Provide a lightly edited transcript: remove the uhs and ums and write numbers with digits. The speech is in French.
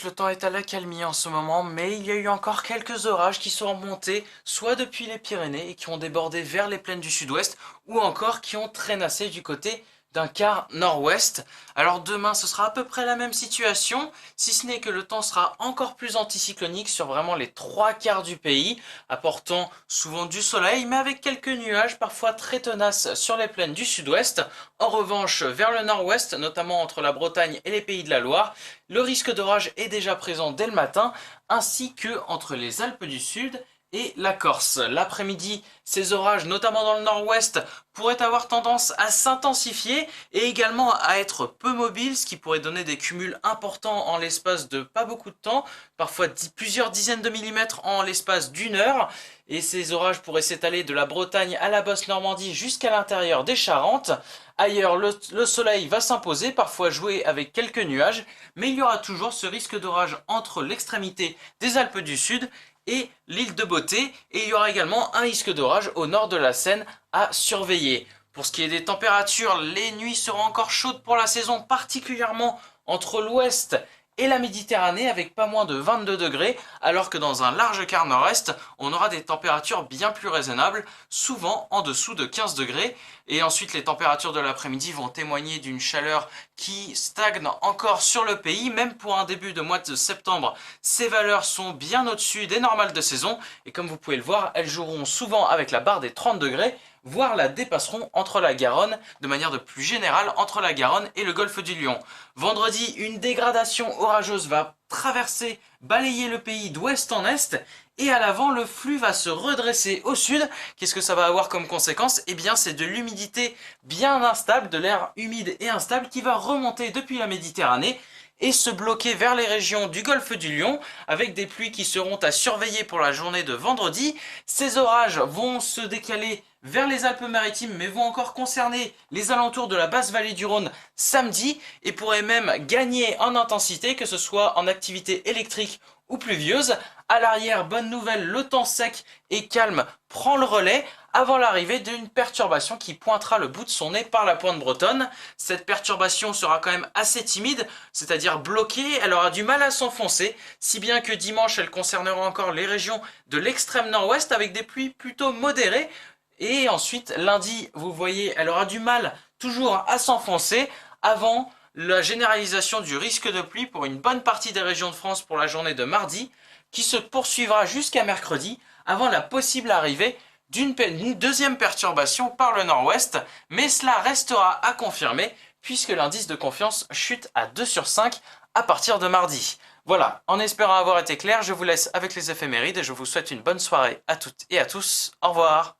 tous, le temps est à l'accalmie en ce moment, mais il y a eu encore quelques orages qui sont remontés, soit depuis les Pyrénées et qui ont débordé vers les plaines du sud-ouest, ou encore qui ont traînassé du côté d'un quart nord-ouest. Alors demain, ce sera à peu près la même situation, si ce n'est que le temps sera encore plus anticyclonique sur vraiment les trois quarts du pays, apportant souvent du soleil, mais avec quelques nuages parfois très tenaces sur les plaines du sud-ouest. En revanche, vers le nord-ouest, notamment entre la Bretagne et les Pays de la Loire, le risque d'orage est déjà présent dès le matin, ainsi que entre les Alpes du Sud et la Corse. L'après-midi, ces orages, notamment dans le nord-ouest, pourraient avoir tendance à s'intensifier et également à être peu mobiles, ce qui pourrait donner des cumuls importants en l'espace de pas beaucoup de temps, parfois plusieurs dizaines de millimètres en l'espace d'une heure. Et ces orages pourraient s'étaler de la Bretagne à la Basse-Normandie jusqu'à l'intérieur des Charentes. Ailleurs, le soleil va s'imposer, parfois jouer avec quelques nuages, mais il y aura toujours ce risque d'orage entre l'extrémité des Alpes du Sud et l'île de Beauté, et il y aura également un risque d'orage au nord de la Seine à surveiller. Pour ce qui est des températures, les nuits seront encore chaudes pour la saison, particulièrement entre l'ouest et la Méditerranée avec pas moins de 22 degrés, alors que dans un large quart nord-est, on aura des températures bien plus raisonnables, souvent en dessous de 15 degrés. Et ensuite, les températures de l'après-midi vont témoigner d'une chaleur qui stagne encore sur le pays, même pour un début de mois de septembre. Ces valeurs sont bien au-dessus des normales de saison, et comme vous pouvez le voir, elles joueront souvent avec la barre des 30 degrés, voire la dépasseront entre la Garonne, de manière de plus générale, entre la Garonne et le golfe du Lion. Vendredi, une dégradation orageuse va traverser, balayer le pays d'ouest en est, et à l'avant, le flux va se redresser au sud. Qu'est-ce que ça va avoir comme conséquence? Eh bien, c'est de l'humidité bien instable, de l'air humide et instable qui va remonter depuis la Méditerranée et se bloquer vers les régions du golfe du Lion, avec des pluies qui seront à surveiller pour la journée de vendredi. Ces orages vont se décaler vers les Alpes-Maritimes, mais vont encore concerner les alentours de la basse vallée du Rhône samedi, et pourraient même gagner en intensité, que ce soit en activité électrique ou pluvieuse. À l'arrière, bonne nouvelle, le temps sec et calme prend le relais avant l'arrivée d'une perturbation qui pointera le bout de son nez par la pointe bretonne. Cette perturbation sera quand même assez timide, c'est-à-dire bloquée, elle aura du mal à s'enfoncer, si bien que dimanche elle concernera encore les régions de l'extrême nord-ouest avec des pluies plutôt modérées. Et ensuite, lundi, vous voyez, elle aura du mal toujours à s'enfoncer avant la généralisation du risque de pluie pour une bonne partie des régions de France pour la journée de mardi, qui se poursuivra jusqu'à mercredi, avant la possible arrivée d'une deuxième perturbation par le nord-ouest, mais cela restera à confirmer, puisque l'indice de confiance chute à 2 sur 5 à partir de mardi. Voilà, en espérant avoir été clair, je vous laisse avec les éphémérides et je vous souhaite une bonne soirée à toutes et à tous. Au revoir.